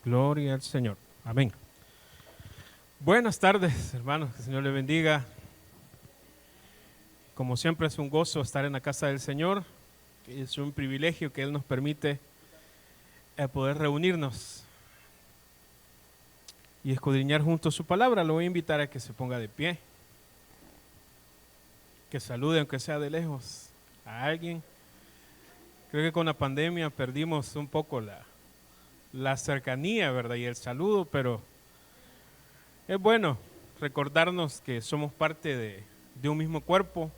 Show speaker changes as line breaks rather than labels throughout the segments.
Gloria al Señor. Amén. Buenas tardes, hermanos. Que el Señor les bendiga. Como siempre es un gozo estar en la casa del Señor. Es un privilegio que Él nos permite poder reunirnos y escudriñar juntos su palabra. Lo voy a invitar a que se ponga de pie, que salude aunque sea de lejos a alguien. Creo que con la pandemia perdimos un poco la cercanía, ¿verdad? Y el saludo, pero es bueno recordarnos que somos parte de un mismo cuerpo,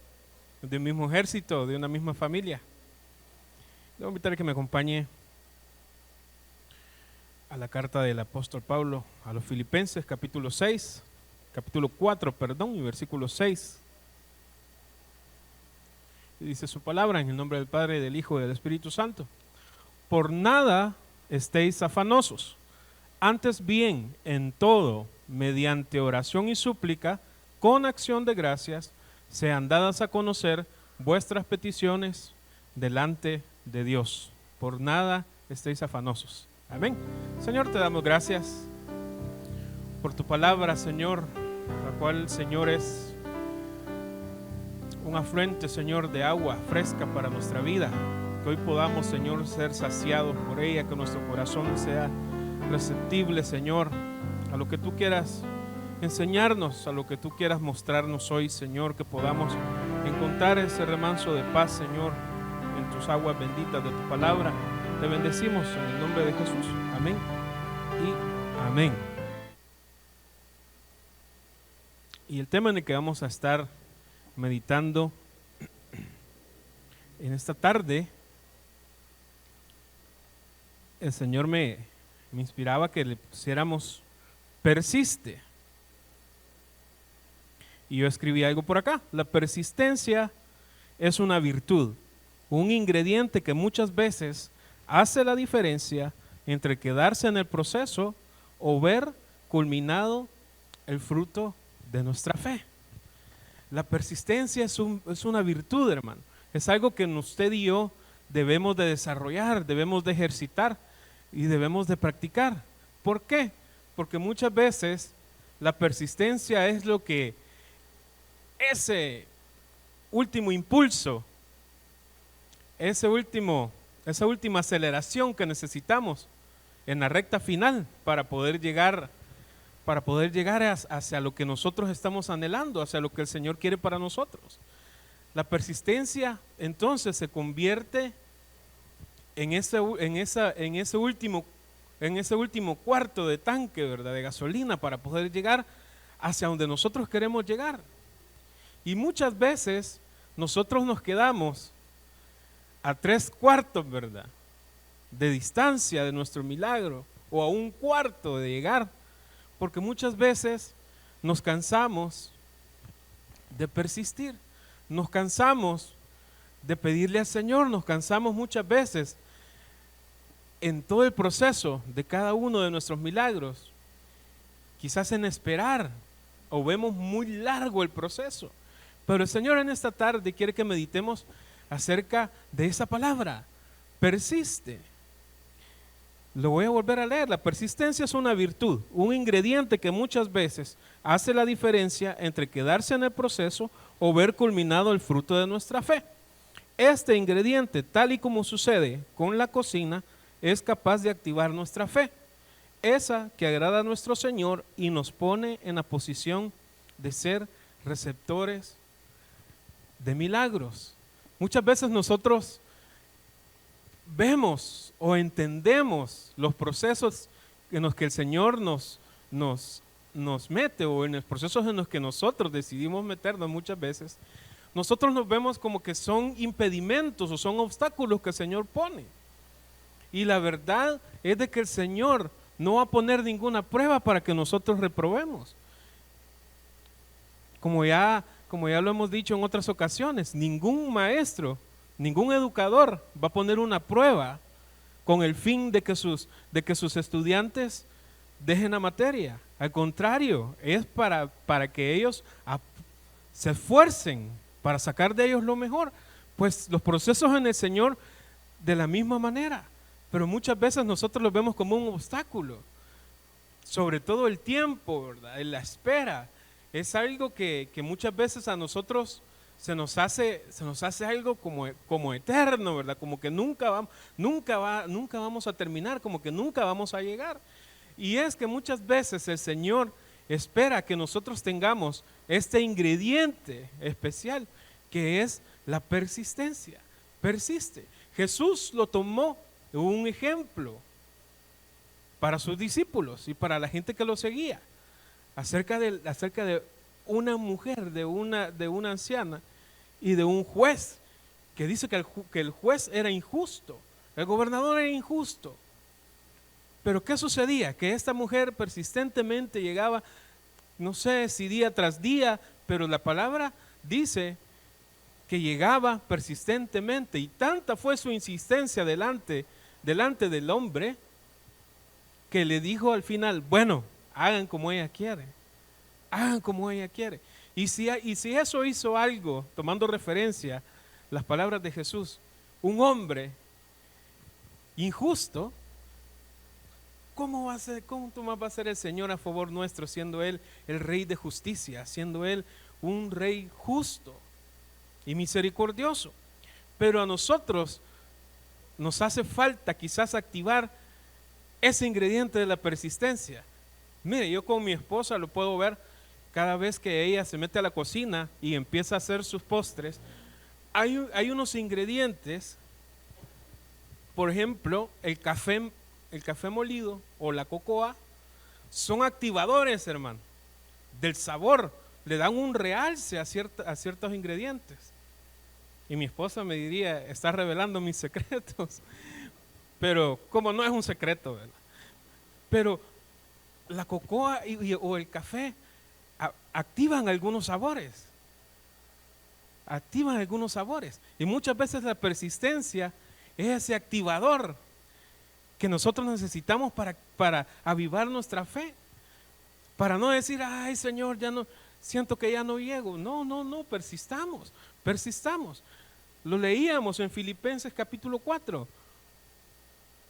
de un mismo ejército, de una misma familia. Le voy a invitar a que me acompañe a la carta del apóstol Pablo a los Filipenses, capítulo 4, y versículo 6. Y dice su palabra en el nombre del Padre, del Hijo y del Espíritu Santo. Por nada estéis afanosos, antes bien en todo, mediante oración y súplica, con acción de gracias, sean dadas a conocer vuestras peticiones delante de Dios. Por nada estéis afanosos. Amén. Señor, te damos gracias por tu palabra, Señor, la cual, Señor, es un afluente, Señor, de agua fresca para nuestra vida. Que hoy podamos, Señor, ser saciados por ella, que nuestro corazón sea receptible, Señor, a lo que tú quieras enseñarnos, a lo que tú quieras mostrarnos hoy, Señor, que podamos encontrar ese remanso de paz, Señor, en tus aguas benditas de tu palabra. Te bendecimos en el nombre de Jesús. Amén y amén. Y el tema en el que vamos a estar meditando en esta tarde, el Señor me inspiraba que le pusiéramos persiste. Y yo escribí algo por acá. La persistencia es una virtud, un ingrediente que muchas veces hace la diferencia entre quedarse en el proceso o ver culminado el fruto de nuestra fe. La persistencia es una virtud, hermano. Es algo que usted y yo debemos de desarrollar, debemos de ejercitar y debemos de practicar. ¿Por qué? Porque muchas veces la persistencia es lo que ese último impulso, esa última aceleración que necesitamos en la recta final para poder llegar hacia lo que nosotros estamos anhelando, hacia lo que el Señor quiere para nosotros. La persistencia entonces se convierte en ese último cuarto de tanque, ¿verdad?, de gasolina para poder llegar hacia donde nosotros queremos llegar. Y muchas veces nosotros nos quedamos a 3/4, ¿verdad?, de distancia de nuestro milagro, o a 1/4 de llegar, porque muchas veces nos cansamos de persistir, nos cansamos de pedirle al Señor, nos cansamos muchas veces en todo el proceso de cada uno de nuestros milagros, quizás en esperar, o vemos muy largo el proceso. Pero el Señor en esta tarde quiere que meditemos acerca de esa palabra, persiste. Lo voy a volver a leer. La persistencia es una virtud, un ingrediente que muchas veces hace la diferencia entre quedarse en el proceso o ver culminado el fruto de nuestra fe. Este ingrediente, tal y como sucede con la cocina, es capaz de activar nuestra fe, esa que agrada a nuestro Señor y nos pone en la posición de ser receptores de milagros. Muchas veces nosotros vemos o entendemos los procesos en los que el Señor nos mete, o en los procesos en los que nosotros decidimos meternos. Muchas veces nosotros nos vemos como que son impedimentos o son obstáculos que el Señor pone, y la verdad es de que el Señor no va a poner ninguna prueba para que nosotros reprobemos. Como ya lo hemos dicho en otras ocasiones, ningún maestro, ningún educador va a poner una prueba con el fin de que sus estudiantes dejen la materia. Al contrario, es para que ellos se esfuercen para sacar de ellos lo mejor. Pues los procesos en el Señor de la misma manera, pero muchas veces nosotros los vemos como un obstáculo. sobre todo el tiempo, ¿verdad? La espera es algo que muchas veces a nosotros se nos hace algo como eterno, ¿verdad? Como que nunca vamos a terminar, como que nunca vamos a llegar. Y es que muchas veces el Señor espera que nosotros tengamos este ingrediente especial, que es la persistencia. Persiste. Jesús lo tomó un ejemplo para sus discípulos y para la gente que lo seguía, acerca de una mujer, de una anciana y de un juez, que dice que el juez era injusto, el gobernador era injusto. Pero ¿qué sucedía? Que esta mujer persistentemente llegaba, no sé si día tras día, pero la palabra dice que llegaba persistentemente, y tanta fue su insistencia delante del hombre, que le dijo al final, bueno, hagan como ella quiere, hagan como ella quiere. Y si eso hizo algo, tomando referencia las palabras de Jesús, un hombre injusto, ¿cómo más va a ser el Señor a favor nuestro, siendo Él el Rey de justicia, siendo Él un Rey justo y misericordioso? Pero a nosotros nos hace falta quizás activar ese ingrediente de la persistencia. Mire, yo con mi esposa lo puedo ver cada vez que ella se mete a la cocina y empieza a hacer sus postres. Hay unos ingredientes, por ejemplo, el café molido o la cocoa, son activadores, hermano, del sabor, le dan un realce a ciertos ingredientes. Y mi esposa me diría, está revelando mis secretos, pero como no es un secreto, ¿verdad? Pero la cocoa o el café activan algunos sabores, y muchas veces la persistencia es ese activador que nosotros necesitamos para avivar nuestra fe, para no decir, ay Señor, ya no, siento que ya no llego. No, persistamos. Lo leíamos en Filipenses capítulo 4.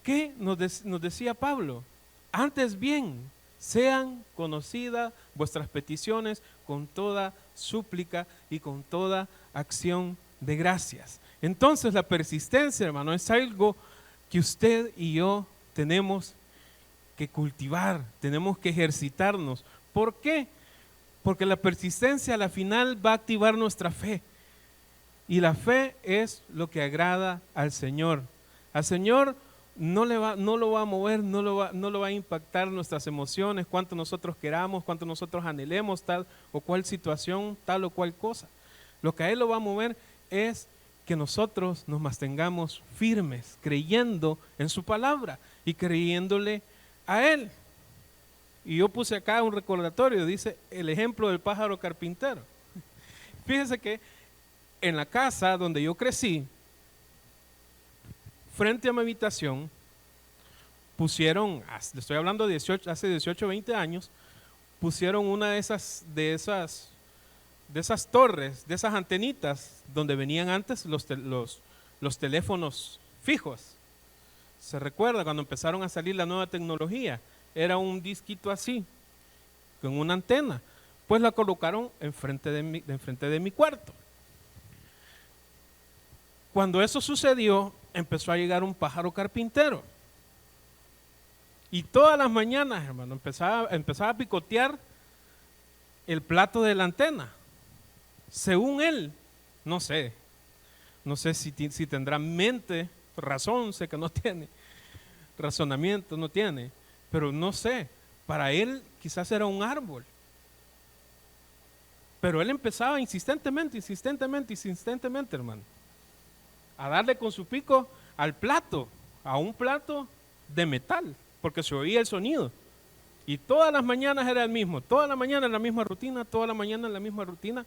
¿Qué nos decía Pablo? Antes bien, sean conocidas vuestras peticiones con toda súplica y con toda acción de gracias. Entonces la persistencia, hermano, es algo que usted y yo tenemos que cultivar, tenemos que ejercitarnos. ¿Por qué? Porque la persistencia a la final va a activar nuestra fe. Y la fe es lo que agrada al Señor. Al Señor no lo va a mover, no lo va a impactar nuestras emociones, cuánto nosotros queramos, cuánto nosotros anhelemos tal o cual situación, tal o cual cosa. Lo que a Él lo va a mover es que nosotros nos mantengamos firmes, creyendo en su palabra y creyéndole a Él. Y yo puse acá un recordatorio, dice el ejemplo del pájaro carpintero. Fíjese que en la casa donde yo crecí, frente a mi habitación, pusieron, le estoy hablando de hace 18 o 20 años, pusieron una de esas torres, de esas antenitas, donde venían antes los teléfonos fijos. ¿Se recuerda cuando empezaron a salir la nueva tecnología? Era un disquito así, con una antena. Pues la colocaron enfrente de mi cuarto. Cuando eso sucedió, empezó a llegar un pájaro carpintero. Y todas las mañanas, hermano, empezaba a picotear el plato de la antena. Según él, no sé si tendrá mente, razón, sé que no tiene, razonamiento no tiene, pero no sé, para él quizás era un árbol. Pero él empezaba insistentemente, hermano, a darle con su pico al plato, a un plato de metal, porque se oía el sonido. Y todas las mañanas era el mismo, toda la mañana la misma rutina, toda la mañana la misma rutina.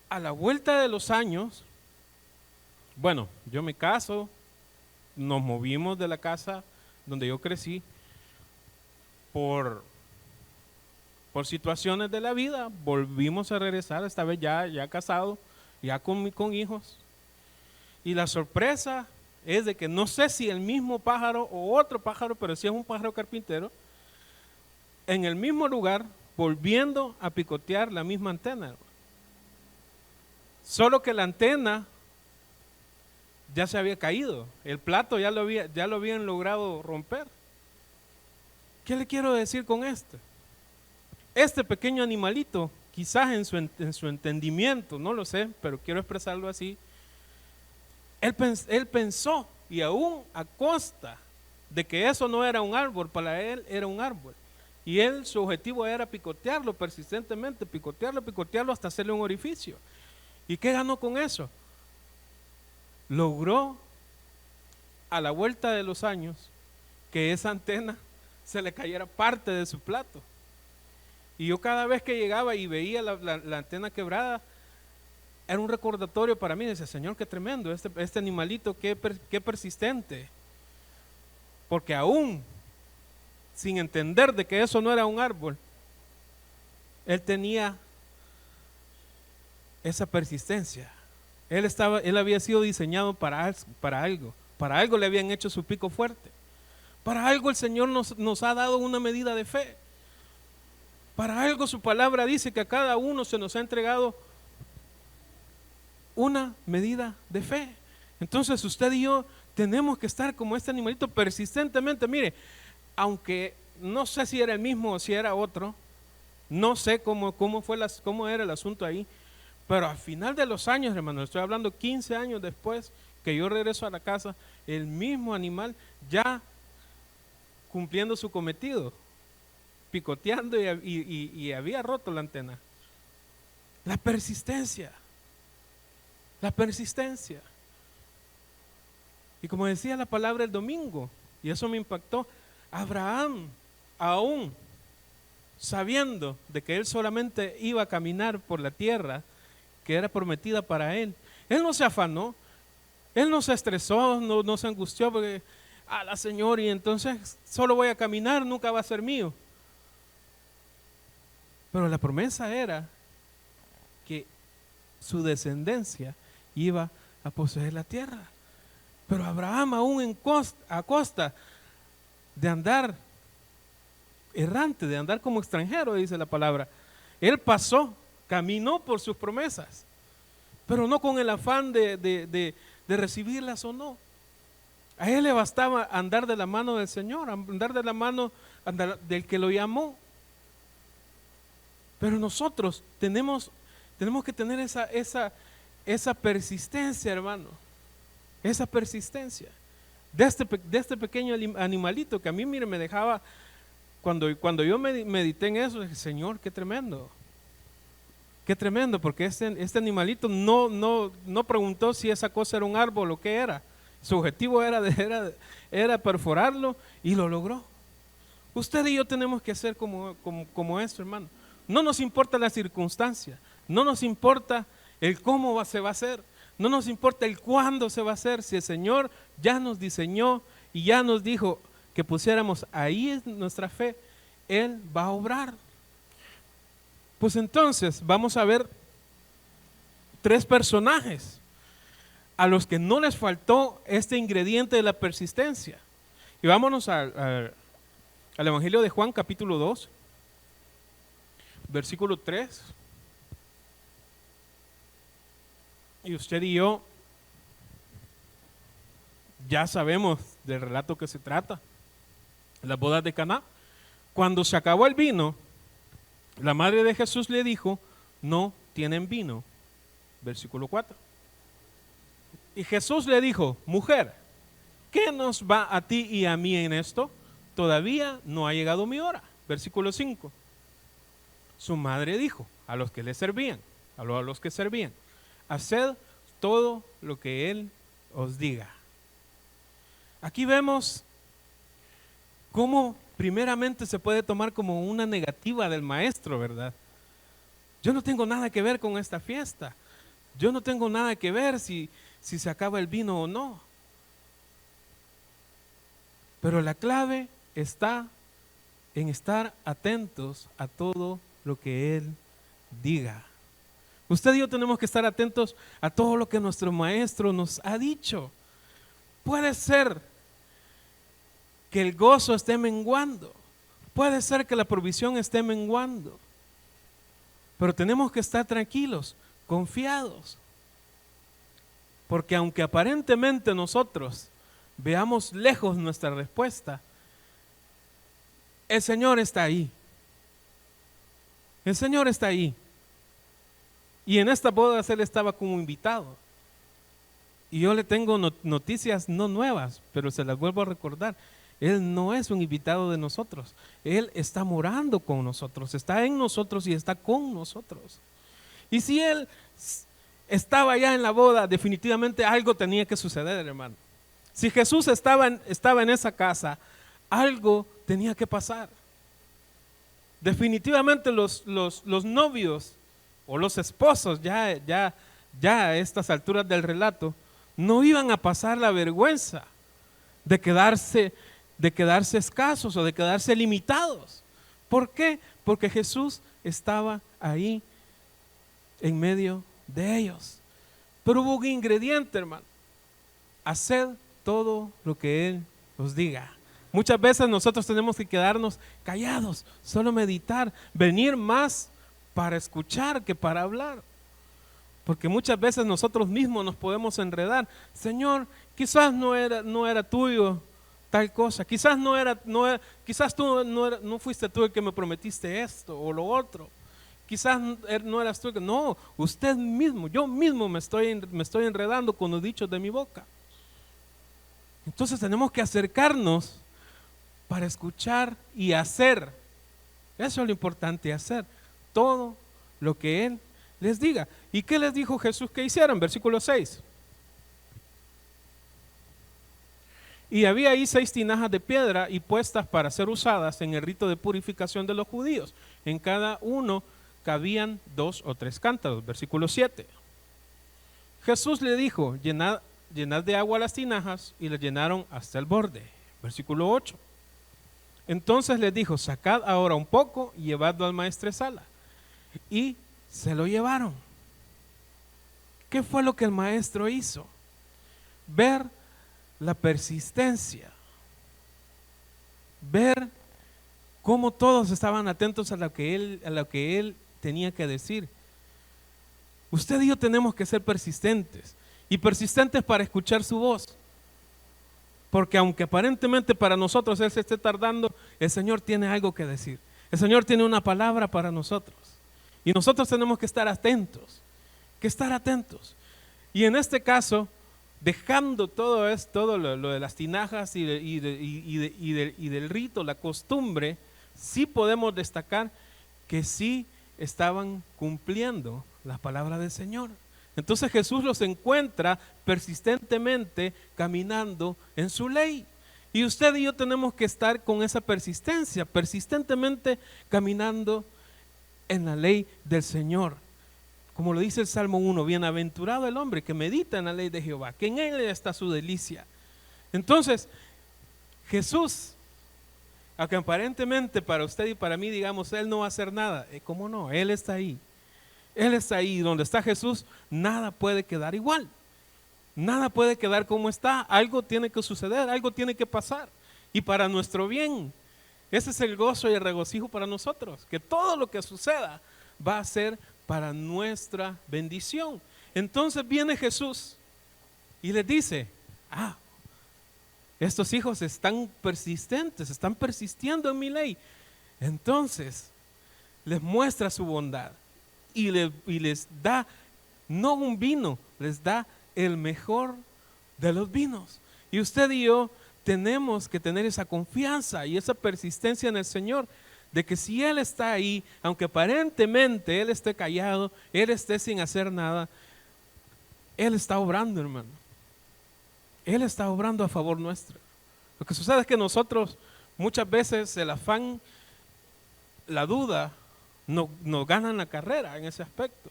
A la vuelta de los años, bueno, yo me caso, nos movimos de la casa donde yo crecí por situaciones de la vida, volvimos a regresar, esta vez ya casado, ya con hijos. Y la sorpresa es de que no sé si el mismo pájaro o otro pájaro, pero sí es un pájaro carpintero, en el mismo lugar, volviendo a picotear la misma antena, hermano. Solo que la antena ya se había caído, el plato ya lo habían logrado romper. ¿Qué le quiero decir con esto? Este pequeño animalito, quizás en su entendimiento, no lo sé, pero quiero expresarlo así, él pensó, y aún a costa de que eso no era un árbol, para él era un árbol. Y su objetivo era picotearlo persistentemente, picotearlo hasta hacerle un orificio. ¿Y qué ganó con eso? Logró a la vuelta de los años que esa antena se le cayera parte de su plato. Y yo cada vez que llegaba y veía la antena quebrada, era un recordatorio para mí. Decía, Señor, qué tremendo, este animalito, qué persistente. Porque aún sin entender de que eso no era un árbol, él tenía esa persistencia. Él había sido diseñado para algo. Para algo le habían hecho su pico fuerte. Para algo el Señor nos ha dado una medida de fe. Para algo su palabra dice que a cada uno se nos ha entregado una medida de fe. Entonces usted y yo tenemos que estar como este animalito persistentemente. Mire, aunque no sé si era el mismo o si era otro, no sé cómo era el asunto ahí, pero al final de los años, hermano, estoy hablando 15 años después que yo regreso a la casa, el mismo animal ya cumpliendo su cometido, picoteando y había roto la antena. La persistencia. Y como decía la palabra el domingo, y eso me impactó, Abraham, aún sabiendo de que él solamente iba a caminar por la tierra que era prometida para él, él no se afanó, él no se estresó, no se angustió porque, la Señor, y entonces solo voy a caminar, nunca va a ser mío. Pero la promesa era que su descendencia iba a poseer la tierra. Pero Abraham, aún a costa de andar errante, de andar como extranjero, dice la palabra, él caminó por sus promesas, pero no con el afán de recibirlas o no. A él le bastaba andar de la mano del Señor, andar de la mano del que lo llamó. Pero nosotros tenemos que tener esa persistencia, hermano, esa persistencia de este pequeño animalito que a mí, mire, me dejaba, cuando yo medité en eso, dije, Señor, qué tremendo, porque este animalito no preguntó si esa cosa era un árbol o qué era. Su objetivo era perforarlo y lo logró. Usted y yo tenemos que hacer como esto, hermano. No nos importa la circunstancia, no nos importa el cómo se va a hacer, no nos importa el cuándo se va a hacer. Si el Señor ya nos diseñó y ya nos dijo que pusiéramos ahí nuestra fe, Él va a obrar. Pues entonces vamos a ver 3 personajes a los que no les faltó este ingrediente de la persistencia. Y vámonos al Evangelio de Juan, capítulo 2, versículo 3. Y usted y yo ya sabemos del relato que se trata, las bodas de Caná. Cuando se acabó el vino, la madre de Jesús le dijo, no tienen vino. Versículo 4. Y Jesús le dijo, mujer, ¿qué nos va a ti y a mí en esto? Todavía no ha llegado mi hora. Versículo 5. Su madre dijo a los que le servían, a los que servían, haced todo lo que Él os diga. Aquí vemos cómo primeramente se puede tomar como una negativa del maestro, ¿verdad? Yo no tengo nada que ver con esta fiesta. Yo no tengo nada que ver si se acaba el vino o no. Pero la clave está en estar atentos a todo lo que Él diga. Usted y yo tenemos que estar atentos a todo lo que nuestro maestro nos ha dicho. Puede ser que el gozo esté menguando, Puede ser que la provisión esté menguando, pero tenemos que estar tranquilos, confiados, porque aunque aparentemente nosotros veamos lejos nuestra respuesta, el Señor está ahí. El Señor está ahí. Y en esta boda Él estaba como invitado. Y yo le tengo noticias no nuevas, pero se las vuelvo a recordar. Él no es un invitado de nosotros. Él está morando con nosotros, está en nosotros y está con nosotros. Y si Él estaba allá en la boda, definitivamente algo tenía que suceder, hermano. Si Jesús estaba en esa casa, algo tenía que pasar. Definitivamente los novios o los esposos, ya a estas alturas del relato, no iban a pasar la vergüenza de quedarse escasos o de quedarse limitados. ¿Por qué? Porque Jesús estaba ahí en medio de ellos. Pero hubo un ingrediente, hermano: haced todo lo que Él os diga. Muchas veces nosotros tenemos que quedarnos callados, solo meditar, venir más para escuchar que para hablar. Porque muchas veces nosotros mismos nos podemos enredar. Señor, quizás no era tuyo tal cosa, quizás quizás tú no fuiste tú el que me prometiste esto o lo otro, quizás no eras tú. No, usted mismo, yo mismo me estoy enredando con los dichos de mi boca. Entonces tenemos que acercarnos para escuchar y hacer. Eso es lo importante, hacer todo lo que Él les diga. ¿Y qué les dijo Jesús que hicieran? Versículo 6. Y había ahí 6 tinajas de piedra y puestas para ser usadas en el rito de purificación de los judíos. En cada uno cabían 2 o 3 cántaros. Versículo 7. Jesús le dijo: llenad de agua las tinajas, y las llenaron hasta el borde. Versículo 8. Entonces les dijo: sacad ahora un poco y llevadlo al maestresala. Y se lo llevaron. ¿Qué fue lo que el maestro hizo? Ver la persistencia, ver cómo todos estaban atentos a lo que él tenía que decir. Usted y yo tenemos que ser persistentes, y persistentes para escuchar su voz, porque aunque aparentemente para nosotros Él se esté tardando, el Señor tiene algo que decir. El Señor tiene una palabra para nosotros, y nosotros tenemos que estar atentos, Y en este caso, dejando todo lo de las tinajas y del rito, la costumbre, sí podemos destacar que sí estaban cumpliendo la palabra del Señor. Entonces Jesús los encuentra persistentemente caminando en su ley. Y usted y yo tenemos que estar con esa persistencia, persistentemente caminando en la ley del Señor. Como lo dice el Salmo 1, bienaventurado el hombre que medita en la ley de Jehová, que en él está su delicia. Entonces, Jesús, aunque aparentemente para usted y para mí digamos, Él no va a hacer nada, ¿cómo no? Él está ahí. Él está ahí. Donde está Jesús, nada puede quedar igual. Nada puede quedar como está. Algo tiene que suceder, algo tiene que pasar. Y para nuestro bien. Ese es el gozo y el regocijo para nosotros. Que todo lo que suceda va a ser para nuestra bendición. Entonces viene Jesús y les dice: estos hijos están persistentes, están persistiendo en mi ley. Entonces les muestra su bondad y les da no un vino, les da el mejor de los vinos. Y usted y yo tenemos que tener esa confianza y esa persistencia en el Señor, de que si Él está ahí, aunque aparentemente Él esté callado, Él esté sin hacer nada, Él está obrando, hermano. Él está obrando a favor nuestro. Lo que sucede es que nosotros muchas veces el afán, la duda, nos ganan la carrera en ese aspecto.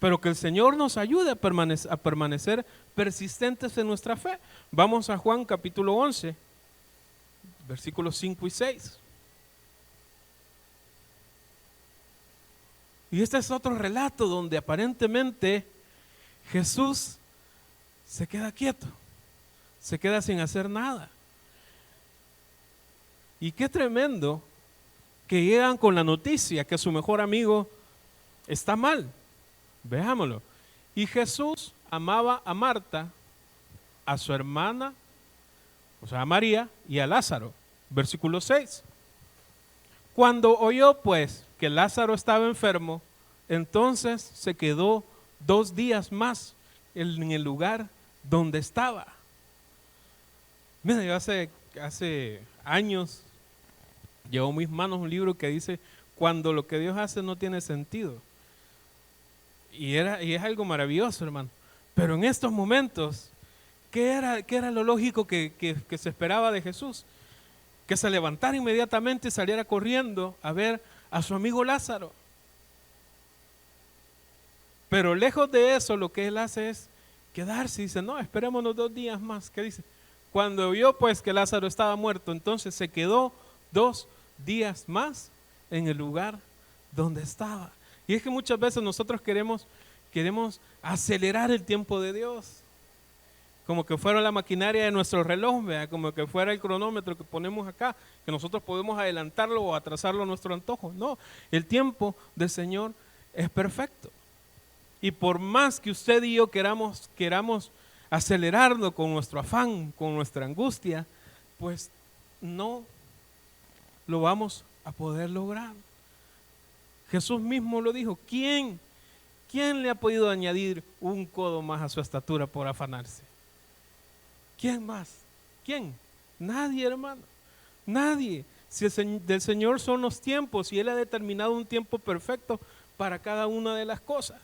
Pero que el Señor nos ayude a permanecer persistentes en nuestra fe. Vamos a Juan capítulo 11, versículos 5 y 6. Y este es otro relato donde aparentemente Jesús se queda quieto, se queda sin hacer nada. Y qué tremendo que llegan con la noticia que su mejor amigo está mal. Veámoslo. Y Jesús amaba a Marta, a su hermana, o sea, a María y a Lázaro. Versículo 6. Cuando oyó pues que Lázaro estaba enfermo, entonces se quedó 2 días más en el lugar donde estaba. Mira, yo hace años llevó en mis manos un libro que dice: cuando lo que Dios hace no tiene sentido. Y es algo maravilloso, hermano. Pero en estos momentos, ¿qué era lo lógico que se esperaba de Jesús? Que se levantara inmediatamente y saliera corriendo a ver a su amigo Lázaro. Pero lejos de eso, lo que él hace es quedarse y dice: no, esperémonos 2 días más. ¿Qué dice? Cuando vio pues que Lázaro estaba muerto, entonces se quedó 2 días más en el lugar donde estaba. Y es que muchas veces nosotros queremos acelerar el tiempo de Dios, como que fuera la maquinaria de nuestro reloj, ¿verdad? Como que fuera el cronómetro que ponemos acá, que nosotros podemos adelantarlo o atrasarlo a nuestro antojo. No, el tiempo del Señor es perfecto. Y por más que usted y yo queramos acelerarlo con nuestro afán, con nuestra angustia, pues no lo vamos a poder lograr. Jesús mismo lo dijo: ¿Quién le ha podido añadir un codo más a su estatura por afanarse? ¿Quién más? ¿Quién? Nadie, hermano. Nadie. Si del Señor son los tiempos y Él ha determinado un tiempo perfecto para cada una de las cosas.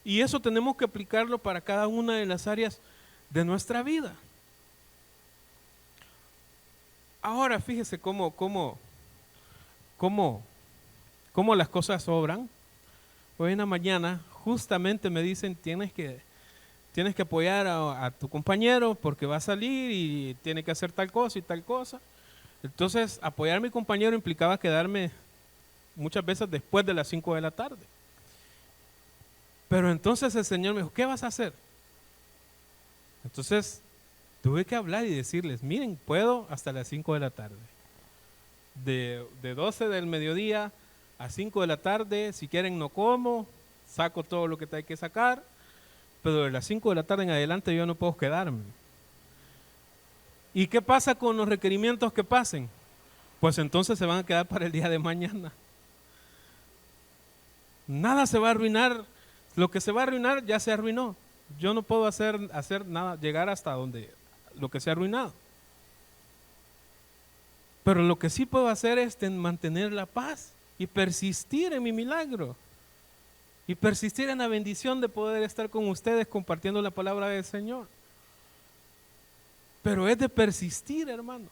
Y eso tenemos que aplicarlo para cada una de las áreas de nuestra vida. Ahora fíjese cómo las cosas obran. Hoy en la mañana justamente me dicen: tienes que apoyar a tu compañero porque va a salir y tiene que hacer tal cosa y tal cosa. Entonces, apoyar a mi compañero implicaba quedarme muchas veces después de las 5 de la tarde. Pero entonces el Señor me dijo: ¿qué vas a hacer? Entonces tuve que hablar y decirles: miren, puedo hasta las 5 de la tarde. De 12 del mediodía a 5 de la tarde, si quieren no como, saco todo lo que hay que sacar, pero de las 5 de la tarde en adelante yo no puedo quedarme. ¿Y qué pasa con los requerimientos que pasen? Pues entonces se van a quedar para el día de mañana. Nada se va a arruinar. Lo que se va a arruinar ya se arruinó. Yo no puedo hacer nada, llegar hasta donde lo que se ha arruinado. Pero lo que sí puedo hacer es mantener la paz y persistir en mi milagro. Y persistir en la bendición de poder estar con ustedes compartiendo la palabra del Señor. Pero es de persistir, hermano.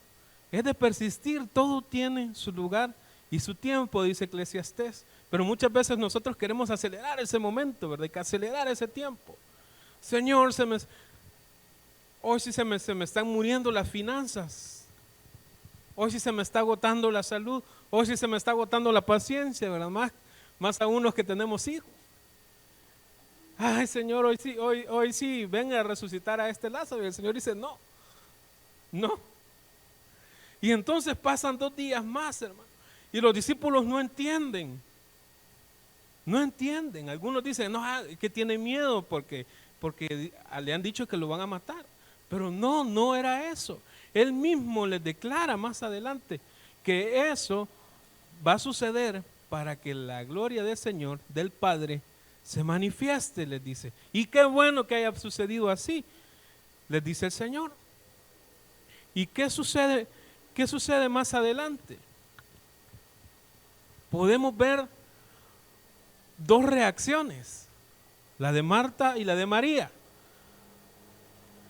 Es de persistir. Todo tiene su lugar y su tiempo, dice Eclesiastés. Pero muchas veces nosotros queremos acelerar ese momento, ¿verdad? Hay que acelerar ese tiempo. Señor, hoy sí se me están muriendo las finanzas. Hoy sí se me está agotando la salud. Hoy sí se me está agotando la paciencia, ¿verdad? Más a unos que tenemos hijos. Ay, Señor, hoy sí, venga a resucitar a este Lázaro. Y el Señor dice: no. Y entonces pasan 2 días más, hermano. Y los discípulos no entienden. Algunos dicen: no, que tiene miedo porque le han dicho que lo van a matar. Pero no era eso. Él mismo les declara más adelante que eso va a suceder para que la gloria del Señor, del Padre, se manifieste, les dice. Y qué bueno que haya sucedido así, les dice el Señor. ¿Y qué sucede más adelante? Podemos ver 2 reacciones, la de Marta y la de María.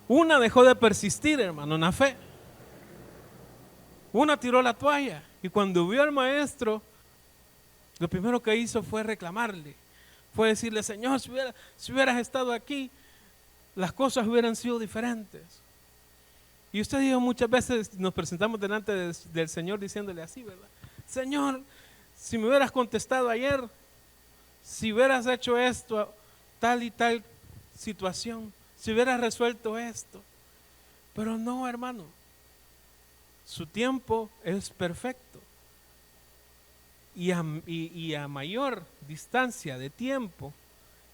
Una dejó de persistir, hermano, en la fe. Una tiró la toalla y cuando vio al maestro, lo primero que hizo fue reclamarle. Fue decirle: Señor, si hubieras estado aquí, las cosas hubieran sido diferentes. Y usted y yo muchas veces nos presentamos delante del Señor diciéndole así, ¿verdad? Señor, si me hubieras contestado ayer, si hubieras hecho esto, tal y tal situación, si hubieras resuelto esto. Pero no, hermano, su tiempo es perfecto. y a mayor distancia de tiempo,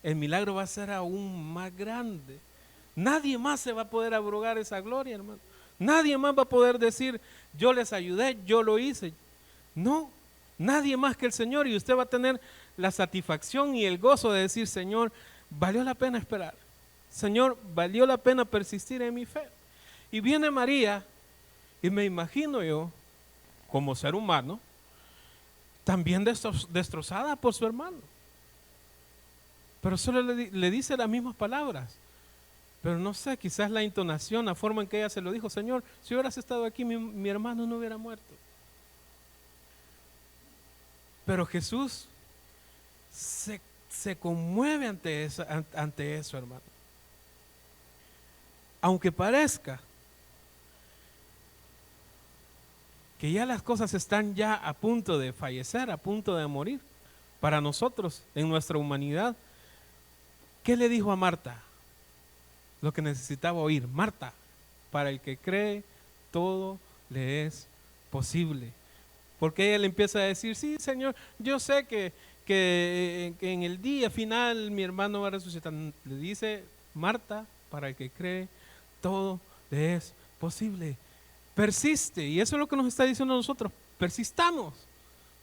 el milagro va a ser aún más grande. Nadie más se va a poder abrogar esa gloria, hermano. Nadie más va a poder decir, yo les ayudé, yo lo hice. No, nadie más que el Señor, y usted va a tener la satisfacción y el gozo de decir, Señor, valió la pena esperar. Señor, valió la pena persistir en mi fe. Y viene María, y me imagino yo, como ser humano, también destrozada por su hermano. Pero solo le dice las mismas palabras. Pero no sé, quizás la entonación, la forma en que ella se lo dijo, Señor, si hubieras estado aquí, mi hermano no hubiera muerto. Pero Jesús se conmueve ante eso, hermano. Aunque parezca que ya las cosas están ya a punto de fallecer, a punto de morir, para nosotros, en nuestra humanidad, ¿qué le dijo a Marta? Lo que necesitaba oír. Marta, para el que cree, todo le es posible. Porque ella le empieza a decir, sí, Señor, yo sé que en el día final mi hermano va a resucitar. Le dice, Marta, para el que cree, todo le es posible. Persiste, y eso es lo que nos está diciendo a nosotros, persistamos.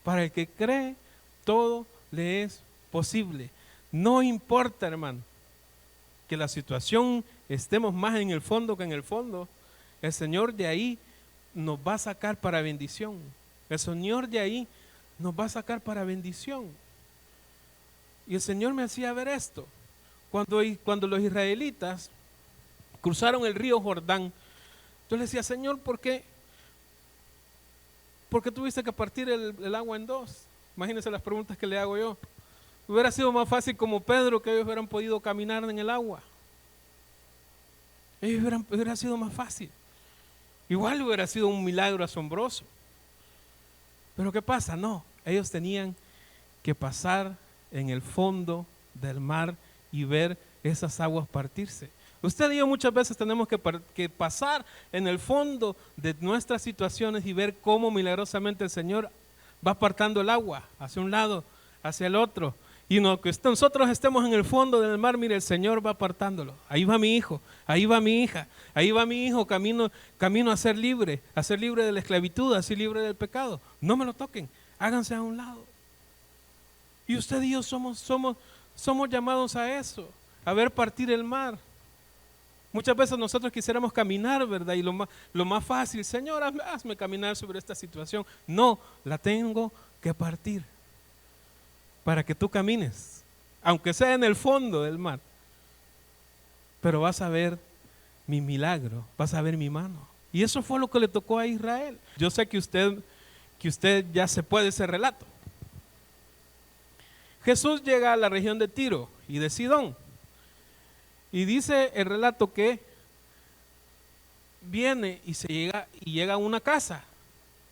Para el que cree, todo le es posible. No importa, hermano, que la situación estemos más en el fondo que en el fondo, el Señor de ahí nos va a sacar para bendición. El Señor de ahí nos va a sacar para bendición. Y el Señor me hacía ver esto. Cuando los israelitas cruzaron el río Jordán, yo le decía, Señor, ¿por qué tuviste que partir el agua en dos? Imagínense las preguntas que le hago yo. Hubiera sido más fácil como Pedro, que ellos hubieran podido caminar en el agua. Hubiera sido más fácil. Igual hubiera sido un milagro asombroso. Pero ¿qué pasa? No, ellos tenían que pasar en el fondo del mar y ver esas aguas partirse. Usted y yo muchas veces tenemos que pasar en el fondo de nuestras situaciones y ver cómo milagrosamente el Señor va apartando el agua hacia un lado, hacia el otro. Y no que nosotros estemos en el fondo del mar, mire, el Señor va apartándolo. Ahí va mi hijo, ahí va mi hija, ahí va mi hijo, camino a ser libre de la esclavitud, a ser libre del pecado. No me lo toquen, háganse a un lado. Y usted y yo somos llamados a eso, a ver partir el mar. Muchas veces nosotros quisiéramos caminar, ¿verdad? Y lo más fácil, Señor, hazme caminar sobre esta situación. No, la tengo que partir para que tú camines, aunque sea en el fondo del mar. Pero vas a ver mi milagro, vas a ver mi mano. Y eso fue lo que le tocó a Israel. Yo sé que usted ya se puede ese relato. Jesús llega a la región de Tiro y de Sidón. Y dice el relato que viene y llega a una casa,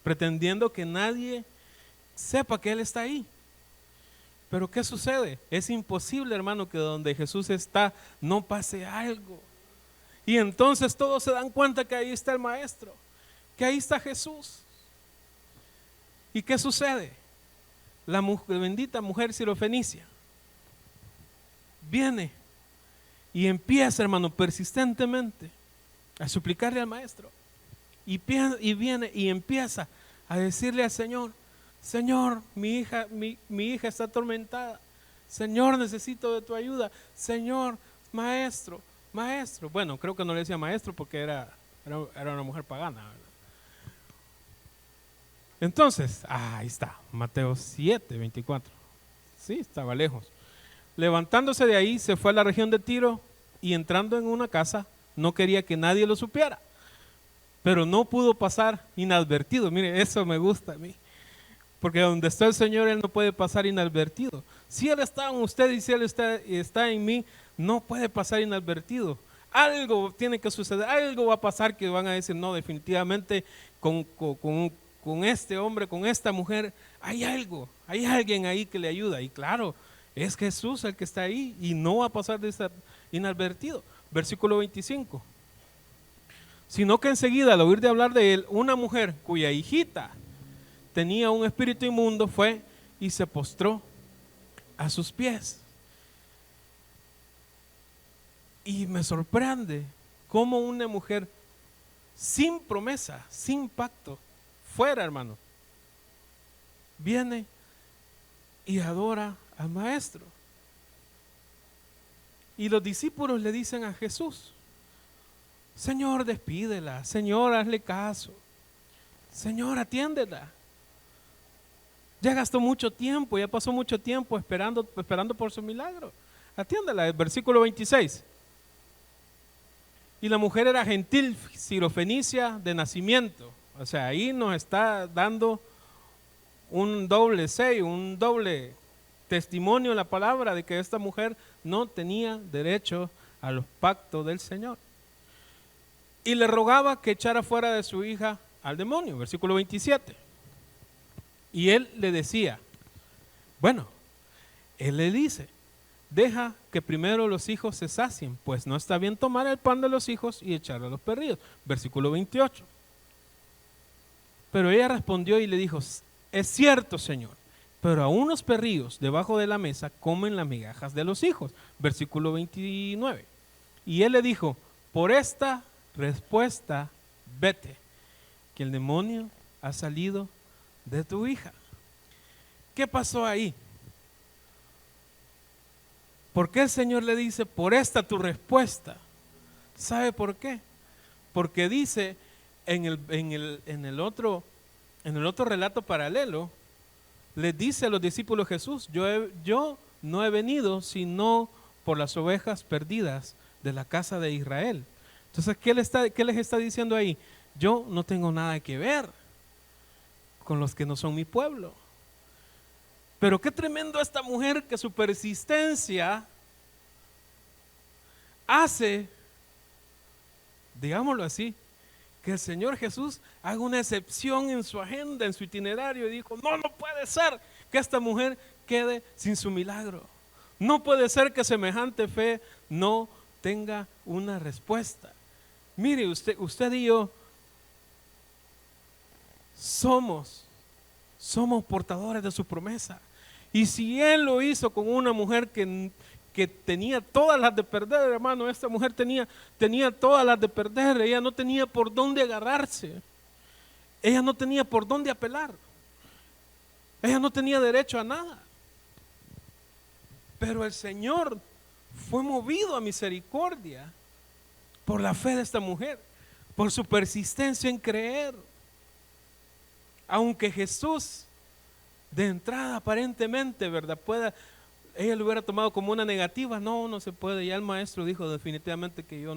pretendiendo que nadie sepa que Él está ahí. Pero ¿qué sucede? Es imposible, hermano, que donde Jesús está no pase algo. Y entonces todos se dan cuenta que ahí está el Maestro, que ahí está Jesús. ¿Y qué sucede? La bendita mujer sirofenicia viene y empieza, hermano, persistentemente a suplicarle al Maestro. Y viene y empieza a decirle al Señor, Señor, mi hija está atormentada. Señor, necesito de tu ayuda. Señor, maestro. Bueno, creo que no le decía maestro porque era una mujer pagana, ¿verdad? Entonces, ahí está, Mateo 7, 24. Sí, estaba lejos. Levantándose de ahí, se fue a la región de Tiro y entrando en una casa, no quería que nadie lo supiera. Pero no pudo pasar inadvertido. Mire, eso me gusta a mí. Porque donde está el Señor, Él no puede pasar inadvertido. Si Él está en usted y si Él está en mí, no puede pasar inadvertido. Algo tiene que suceder, algo va a pasar que van a decir, no, definitivamente con este hombre, con esta mujer, hay algo, hay alguien ahí que le ayuda. Y claro, es Jesús el que está ahí y no va a pasar inadvertido. Versículo 25. Sino que enseguida, al oír de hablar de él, una mujer cuya hijita tenía un espíritu inmundo, fue y se postró a sus pies. Y me sorprende cómo una mujer sin promesa, sin pacto, fuera, hermano, viene y adora al maestro. Y los discípulos le dicen a Jesús: Señor, despídela. Señor, hazle caso. Señor, atiéndela. Ya gastó mucho tiempo, ya pasó mucho tiempo esperando por su milagro. Atiéndela. El versículo 26. Y la mujer era gentil, sirofenicia de nacimiento. O sea, ahí nos está dando un doble sello, un doble testimonio en la palabra de que esta mujer no tenía derecho a los pactos del Señor. Y le rogaba que echara fuera de su hija al demonio, versículo 27. Y él le decía, bueno, él le dice, deja que primero los hijos se sacien, pues no está bien tomar el pan de los hijos y echarlo a los perrillos, versículo 28. Pero ella respondió y le dijo, es cierto, Señor, pero aún los perrillos debajo de la mesa comen las migajas de los hijos, versículo 29. Y él le dijo, por esta respuesta, vete, que el demonio ha salido de tu hija. ¿Qué pasó ahí? ¿Por qué el Señor le dice, por esta tu respuesta? ¿Sabe por qué? Porque dice en el otro relato paralelo, les dice a los discípulos Jesús, yo no he venido sino por las ovejas perdidas de la casa de Israel. Entonces, ¿qué les está diciendo ahí? Yo no tengo nada que ver con los que no son mi pueblo. Pero qué tremendo esta mujer, que su persistencia hace, digámoslo así, que el Señor Jesús haga una excepción en su agenda, en su itinerario, y dijo, no puede ser que esta mujer quede sin su milagro. No puede ser que semejante fe no tenga una respuesta. Mire, usted y yo somos portadores de su promesa. Y si Él lo hizo con una mujer que tenía todas las de perder, hermano, esta mujer tenía todas las de perder, ella no tenía por dónde agarrarse, ella no tenía por dónde apelar, ella no tenía derecho a nada. Pero el Señor fue movido a misericordia por la fe de esta mujer, por su persistencia en creer. Aunque Jesús de entrada aparentemente, ¿verdad?, ella lo hubiera tomado como una negativa, no se puede, ya el maestro dijo definitivamente que yo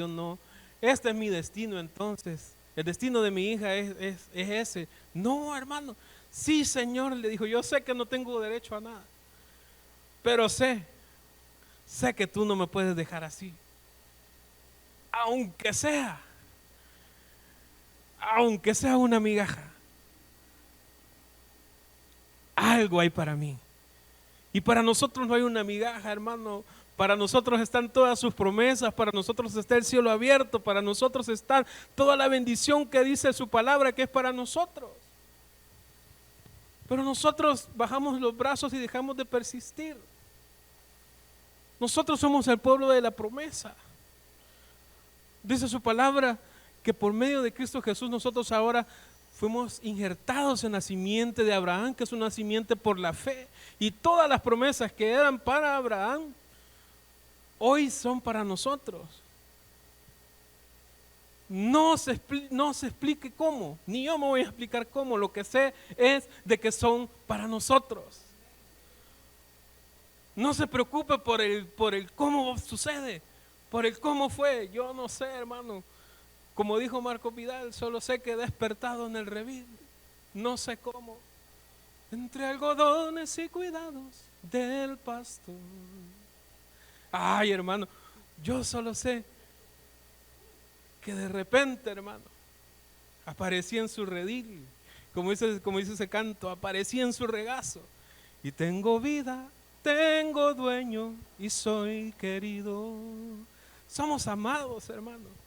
no, este es mi destino, entonces el destino de mi hija es ese. No, hermano, sí, Señor, le dijo, yo sé que no tengo derecho a nada, pero sé que tú no me puedes dejar así, aunque sea una migaja, algo hay para mí. Y para nosotros no hay una migaja, hermano. Para nosotros están todas sus promesas, para nosotros está el cielo abierto, para nosotros está toda la bendición que dice su palabra, que es para nosotros. Pero nosotros bajamos los brazos y dejamos de persistir. Nosotros somos el pueblo de la promesa. Dice su palabra que por medio de Cristo Jesús nosotros ahora fuimos injertados en la simiente de Abraham, que es una simiente por la fe. Y todas las promesas que eran para Abraham, hoy son para nosotros. No se explique cómo, ni yo me voy a explicar cómo. Lo que sé es de que son para nosotros. No se preocupe por el cómo sucede, por el cómo fue. Yo no sé, hermano. Como dijo Marco Vidal, solo sé que he despertado en el redil. No sé cómo. Entre algodones y cuidados del pastor. Ay, hermano, yo solo sé que de repente, hermano, aparecí en su redil. Como dice ese canto, aparecí en su regazo. Y tengo vida, tengo dueño y soy querido. Somos amados, hermano.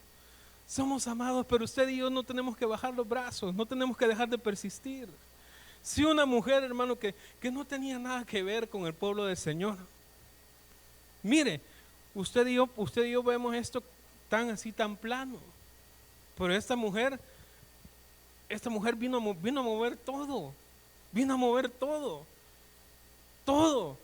Somos amados, pero usted y yo no tenemos que bajar los brazos, no tenemos que dejar de persistir. Si una mujer, hermano, que no tenía nada que ver con el pueblo del Señor. Mire, usted y yo vemos esto tan así, tan plano. Pero esta mujer vino a mover todo. Vino a mover todo. Todo.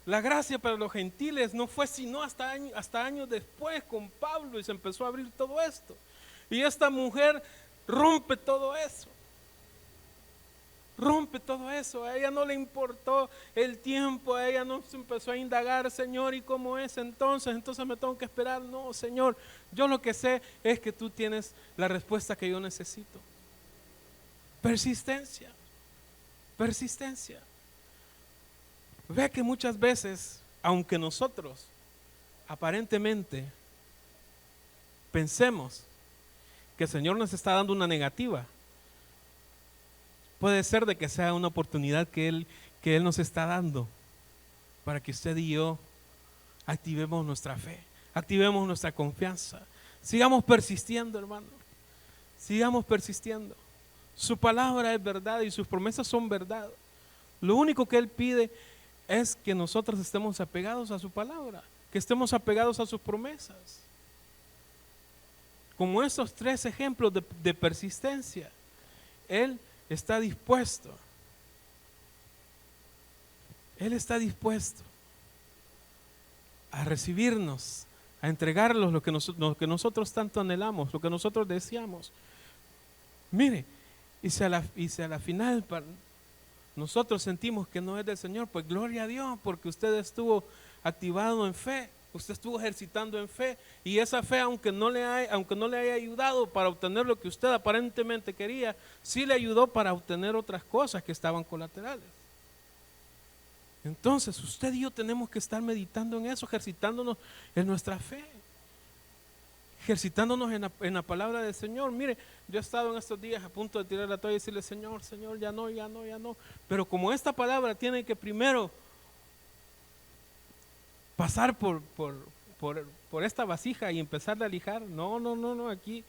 La gracia para los gentiles no fue sino hasta años después con Pablo, y se empezó a abrir todo esto. Y esta mujer rompe todo eso. Rompe todo eso. A ella no le importó el tiempo, a ella no se empezó a indagar, Señor, ¿y cómo es entonces? Entonces me tengo que esperar. No, Señor, yo lo que sé es que tú tienes la respuesta que yo necesito. Persistencia. Persistencia. Ve que muchas veces, aunque nosotros aparentemente pensemos que el Señor nos está dando una negativa, puede ser de que sea una oportunidad que Él nos está dando para que usted y yo activemos nuestra fe, activemos nuestra confianza. Sigamos persistiendo, hermano. Sigamos persistiendo. Su palabra es verdad y sus promesas son verdad. Lo único que Él pide es que nosotros estemos apegados a su palabra, que estemos apegados a sus promesas. Como estos 3 ejemplos de persistencia, Él está dispuesto. Él está dispuesto a recibirnos, a entregarnos lo que nosotros tanto anhelamos, lo que nosotros deseamos. Mire, y si a la final nosotros sentimos que no es del Señor, pues gloria a Dios, porque usted estuvo activado en fe, usted estuvo ejercitando en fe, y esa fe, aunque no le haya ayudado para obtener lo que usted aparentemente quería, sí le ayudó para obtener otras cosas que estaban colaterales. Entonces usted y yo tenemos que estar meditando en eso, ejercitándonos en nuestra fe, ejercitándonos en la palabra del Señor. Mire, yo he estado en estos días a punto de tirar la toalla y decirle, Señor, ya no. Pero como esta palabra tiene que primero pasar por esta vasija y empezar a lijar, no, aquí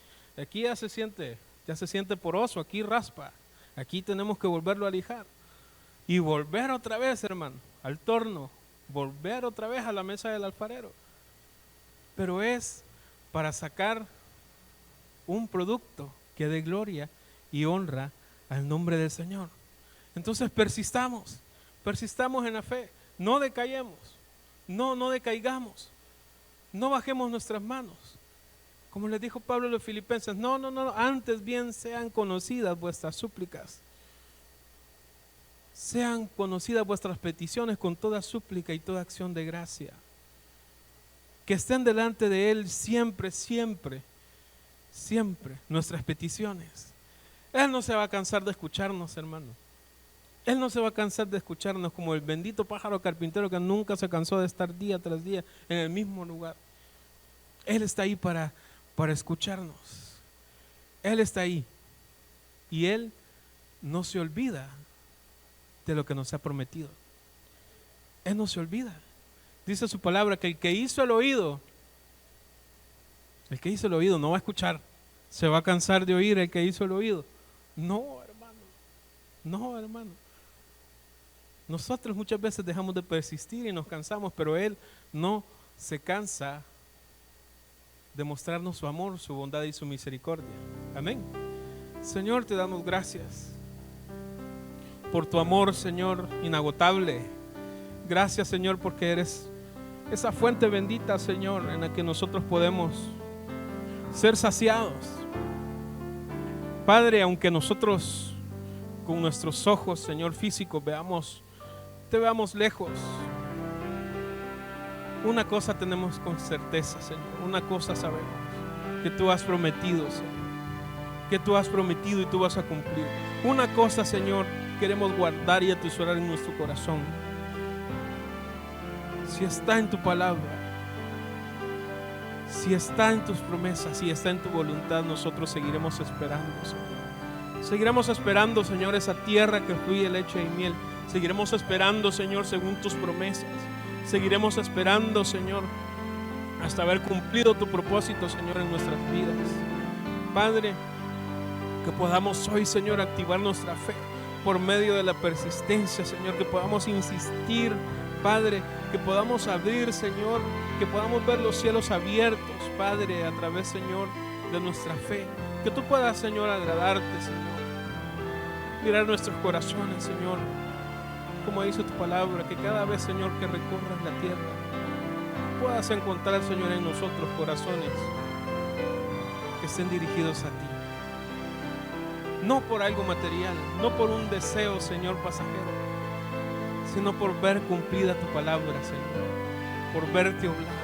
ya se siente poroso, aquí raspa, aquí tenemos que volverlo a lijar y volver otra vez, hermano, al torno, volver otra vez a la mesa del alfarero. Pero es para sacar un producto que dé gloria y honra al nombre del Señor. Entonces persistamos en la fe, no decayemos, no decaigamos, no bajemos nuestras manos. Como les dijo Pablo a los filipenses, no, antes bien sean conocidas vuestras súplicas, sean conocidas vuestras peticiones con toda súplica y toda acción de gracia. Que estén delante de Él siempre nuestras peticiones. Él no se va a cansar de escucharnos, hermano. Él no se va a cansar de escucharnos como el bendito pájaro carpintero que nunca se cansó de estar día tras día en el mismo lugar. Él está ahí para escucharnos. Él está ahí. Y Él no se olvida de lo que nos ha prometido. Él no se olvida. Dice su palabra que el que hizo el oído no va a escuchar, se va a cansar de oír el que hizo el oído. No, hermano. Nosotros muchas veces dejamos de persistir y nos cansamos, pero Él no se cansa de mostrarnos su amor, su bondad y su misericordia. Amén. Señor, te damos gracias por tu amor, Señor, inagotable. Gracias, Señor, porque eres esa fuente bendita, Señor, en la que nosotros podemos ser saciados. Padre, aunque nosotros con nuestros ojos, Señor, físicos te veamos lejos, una cosa tenemos con certeza, Señor, una cosa sabemos, que tú has prometido, Señor, que tú has prometido y tú vas a cumplir. Una cosa, Señor, queremos guardar y atesorar en nuestro corazón. Si está en tu palabra, si está en tus promesas, si está en tu voluntad, nosotros seguiremos esperando, Señor. Seguiremos esperando, Señor, esa tierra que fluye leche y miel. Seguiremos esperando, Señor, según tus promesas. Seguiremos esperando, Señor, hasta haber cumplido tu propósito, Señor, en nuestras vidas. Padre, que podamos hoy, Señor, activar nuestra fe, por medio de la persistencia, Señor, que podamos insistir, Padre, que podamos abrir, Señor, que podamos ver los cielos abiertos, Padre, a través, Señor, de nuestra fe. Que tú puedas, Señor, agradarte, Señor. Mirar nuestros corazones, Señor, como dice tu palabra, que cada vez, Señor, que recorras la tierra, puedas encontrar, Señor, en nosotros corazones que estén dirigidos a ti. No por algo material, no por un deseo, Señor, pasajero, sino por ver cumplida tu palabra, Señor, por verte obrar,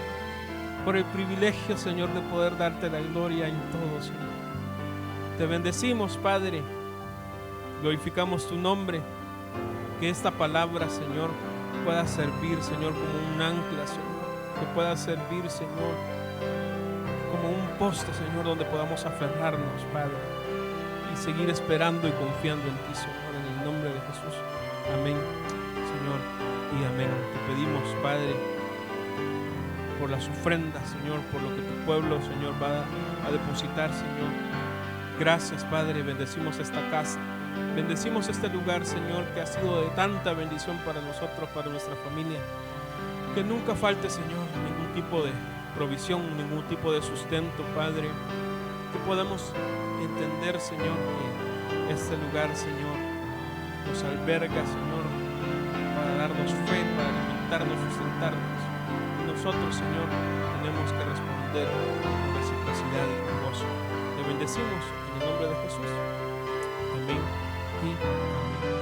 por el privilegio, Señor, de poder darte la gloria en todo, Señor. Te bendecimos, Padre, glorificamos tu nombre, que esta palabra, Señor, pueda servir, Señor, como un ancla, Señor, que pueda servir, Señor, como un poste, Señor, donde podamos aferrarnos, Padre, y seguir esperando y confiando en ti, Señor, en el nombre de Jesús. Amén, Señor, y amén. Te pedimos, Padre, por las ofrendas, Señor, por lo que tu pueblo, Señor, va a depositar, Señor. Gracias, Padre, bendecimos esta casa, bendecimos este lugar, Señor, que ha sido de tanta bendición para nosotros, para nuestra familia. Que nunca falte, Señor, ningún tipo de provisión, ningún tipo de sustento, Padre. Que podamos entender, Señor, que este lugar, Señor, nos alberga, Señor, para darnos fe, para alimentarnos, sustentarnos. Y nosotros, Señor, tenemos que responder con reciprocidad y con gozo. Te bendecimos en el nombre de Jesús. Amén y amén.